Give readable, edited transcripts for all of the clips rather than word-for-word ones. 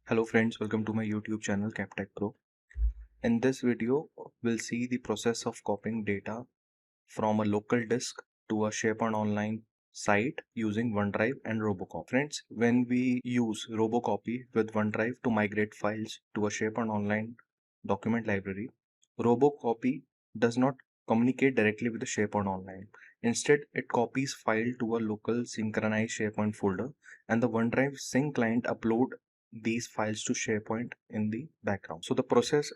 Hello friends, welcome to my YouTube channel Kaptechpro. In this video, we'll see the process of copying data from a local disk to a SharePoint Online site using OneDrive and Robocopy. Friends, when we use Robocopy with OneDrive to migrate files to a SharePoint Online document library, Robocopy does not communicate directly with the SharePoint Online. Instead, it copies file to a local synchronized SharePoint folder, and the OneDrive Sync client upload these files to SharePoint in the background. So the process,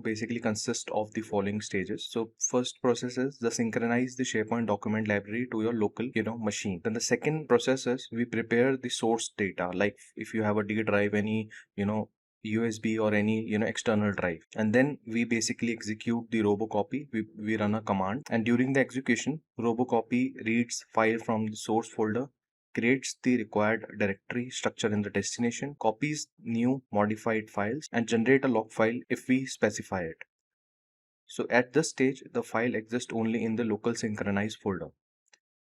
basically consists of the following stages. So first process is the synchronize the SharePoint document library to your local, machine. Then the second process is we prepare the source data, like if you have a D drive, any, USB or any external drive, and then we basically execute the robocopy. We run a command, and during the execution, robocopy reads file from the source folder, creates the required directory structure in the destination, copies new modified files, and generate a log file if we specify it. So at this stage, the file exists only in the local synchronized folder.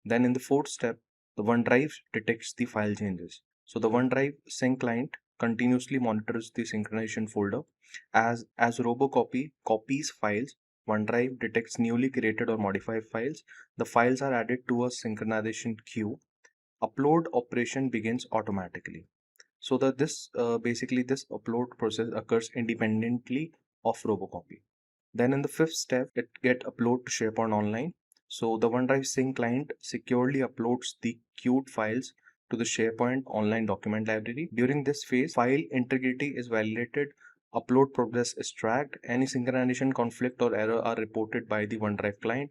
Then in the fourth step, the OneDrive detects the file changes. So the OneDrive sync client continuously monitors the synchronization folder. As Robocopy copies files, OneDrive detects newly created or modified files. The files are added to a synchronization queue. Upload operation begins automatically. So that basically this upload process occurs independently of Robocopy. Then in the fifth step, it get upload to SharePoint Online. So the OneDrive Sync client securely uploads the queued files to the SharePoint Online document library. During this phase, file integrity is validated, upload progress is tracked, any synchronization conflict or error are reported by the OneDrive client.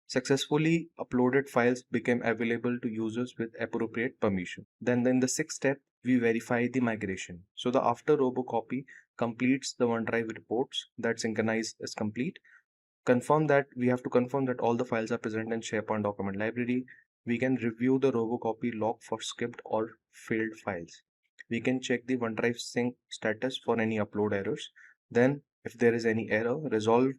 Successfully uploaded files became available to users with appropriate permission. Then in the sixth step, we verify the migration. So the after Robocopy completes the OneDrive reports that synchronize is complete. We have to confirm that all the files are present in SharePoint document library. We can review the Robocopy log for skipped or failed files. We can check the OneDrive sync status for any upload errors. Then if there is any error, resolve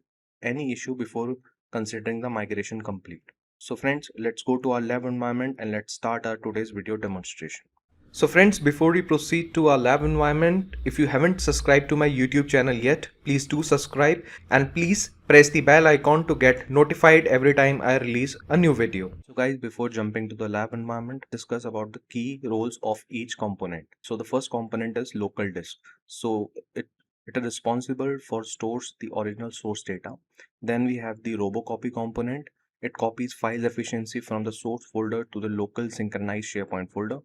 any issue before considering the migration complete. So friends, let's go to our lab environment and let's start our today's video demonstration. So friends, before we proceed to our lab environment, if you haven't subscribed to my YouTube channel yet, please do subscribe and please press the bell icon to get notified every time I release a new video. So guys, before jumping to the lab environment, discuss about the key roles of each component. So the first component is local disk. So it is responsible for stores the original source data. Then we have the Robocopy component. It copies file efficiency from the source folder to the local synchronized SharePoint folder.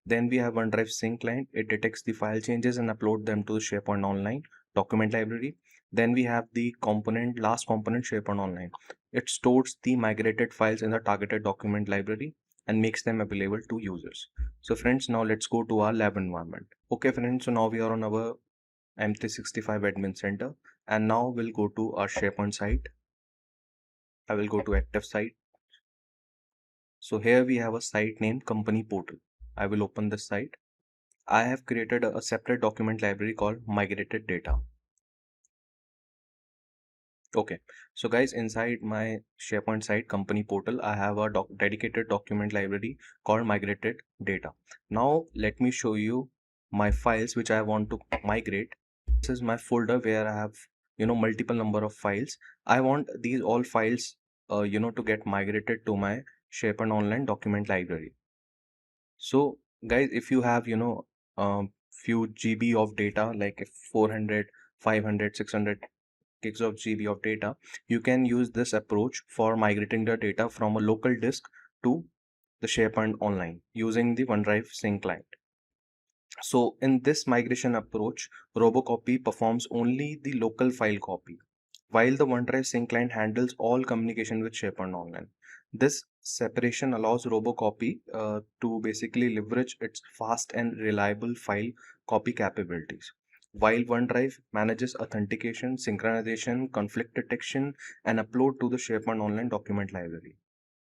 Then we have OneDrive Sync client. It detects the file changes and upload them to the SharePoint Online document library. Then we have the last component, SharePoint Online. It stores the migrated files in the targeted document library and makes them available to users. So friends, now let's go to our lab environment. Okay friends, so now we are on our M365 admin center, and now we'll go to our SharePoint site. I will go to active site. So here we have a site named company portal. I will open this site. I have created a separate document library called migrated data. Okay, so guys, inside my SharePoint site company portal, I have a dedicated document library called migrated data. Now let me show you my files which I want to migrate. This is my folder where I have multiple number of files. I want these all files to get migrated to my SharePoint Online document library. So guys, if you have few GB of data, like if 400, 500, 600 gigs of GB of data, you can use this approach for migrating the data from a local disk to the SharePoint Online using the OneDrive Sync client. So in this migration approach, Robocopy performs only the local file copy, while the OneDrive Sync client handles all communication with SharePoint Online. This separation allows Robocopy to basically leverage its fast and reliable file copy capabilities, while OneDrive manages authentication, synchronization, conflict detection, and upload to the SharePoint Online document library.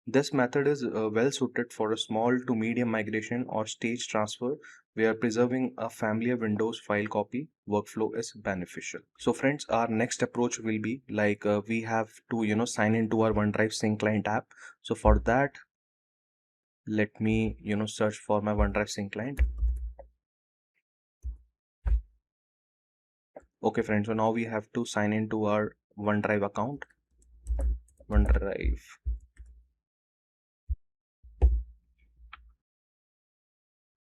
This method is well suited for a small to medium migration or stage transfer where preserving a familiar Windows file copy workflow is beneficial. So friends, our next approach will be like we have to sign into our OneDrive Sync client app. So for that, let me search for my OneDrive Sync client. Okay friends, so now we have to sign into our OneDrive account. OneDrive.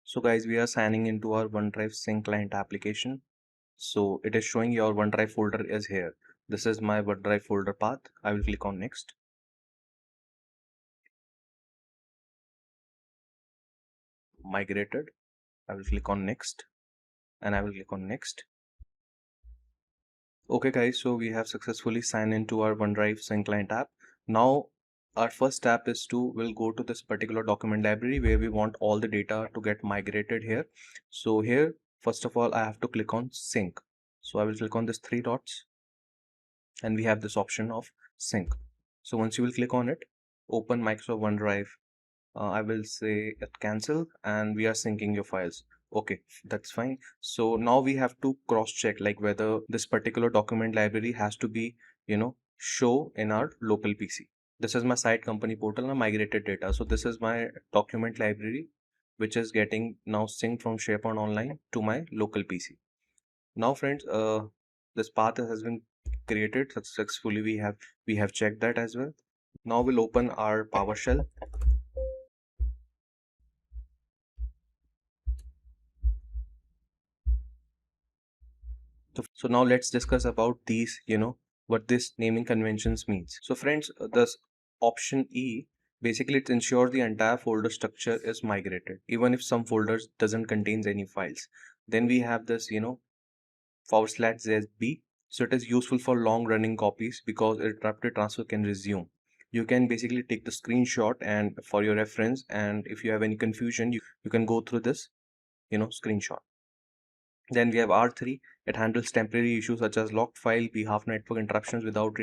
So guys, we are signing into our OneDrive Sync client application. So it is showing your OneDrive folder is here. This is my OneDrive folder path. I will click on next. Migrated. I will click on next and I will click on next. Okay guys, so we have successfully signed into our OneDrive Sync client app. Now our first step is we'll go to this particular document library where we want all the data to get migrated here. So here, first of all, I have to click on sync. So I will click on this three dots and we have this option of sync. So once you will click on it, open Microsoft OneDrive. I will say cancel and we are syncing your files. Okay, that's fine. So now we have to cross check like whether this particular document library has to be, show in our local PC. This is my site company portal and migrated data. So this is my document library, which is getting now synced from SharePoint Online to my local PC. Now friends, this path has been created successfully. We have checked that as well. Now we'll open our PowerShell. So now let's discuss about these, what this naming conventions means. So friends, this option E, basically it ensures the entire folder structure is migrated, even if some folders doesn't contains any files. Then we have this, /ZB. So it is useful for long running copies because interrupted transfer can resume. You can basically take the screenshot and for your reference, and if you have any confusion, you can go through this, screenshot. Then we have R3. It handles temporary issues such as locked file, behalf network interruptions without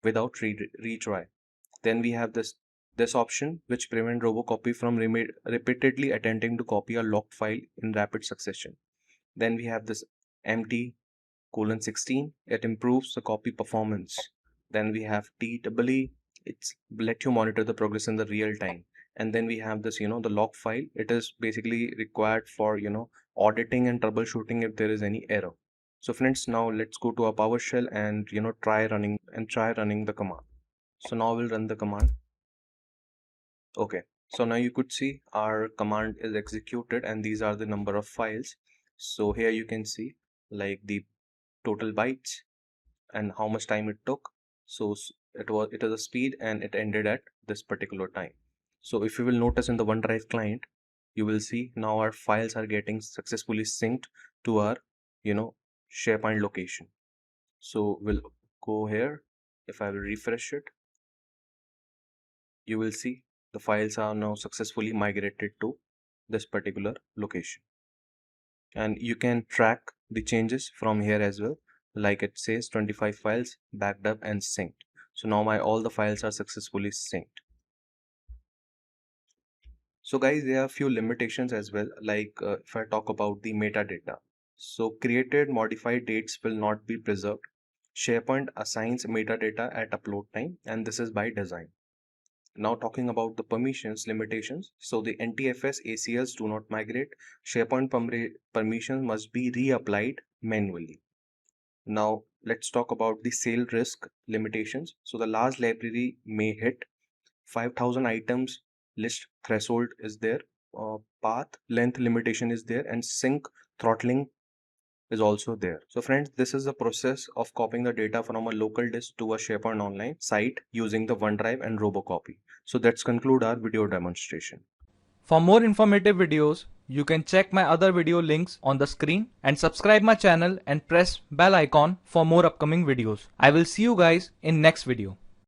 retry. Then we have this option which prevent Robocopy from repeatedly attempting to copy a locked file in rapid succession. Then we have this MT:16. It improves the copy performance. Then we have TEE. It's let you monitor the progress in the real time. And then we have this, the log file. It is basically required for, auditing and troubleshooting if there is any error. So friends, now let's go to our PowerShell and, try running the command. So now we'll run the command. Okay. So now you could see our command is executed and these are the number of files. So here you can see like the total bytes and how much time it took. So it is a speed and it ended at this particular time. So if you will notice in the OneDrive client, you will see now our files are getting successfully synced to our, SharePoint location. So we'll go here. If I will refresh it, you will see the files are now successfully migrated to this particular location. And you can track the changes from here as well. Like it says 25 files backed up and synced. So now all the files are successfully synced. So guys, there are a few limitations as well. Like if I talk about the metadata. So created modified dates will not be preserved. SharePoint assigns metadata at upload time and this is by design. Now talking about the permissions limitations. So the NTFS ACLs do not migrate. SharePoint permissions must be reapplied manually. Now let's talk about the sale risk limitations. So the large library may hit 5,000 items list threshold is there, path length limitation is there, and sync throttling is also there. So friends, this is the process of copying the data from a local disk to a SharePoint Online site using the OneDrive and Robocopy. So let's conclude our video demonstration. For more informative videos, you can check my other video links on the screen and subscribe my channel and press bell icon for more upcoming videos. I will see you guys in next video.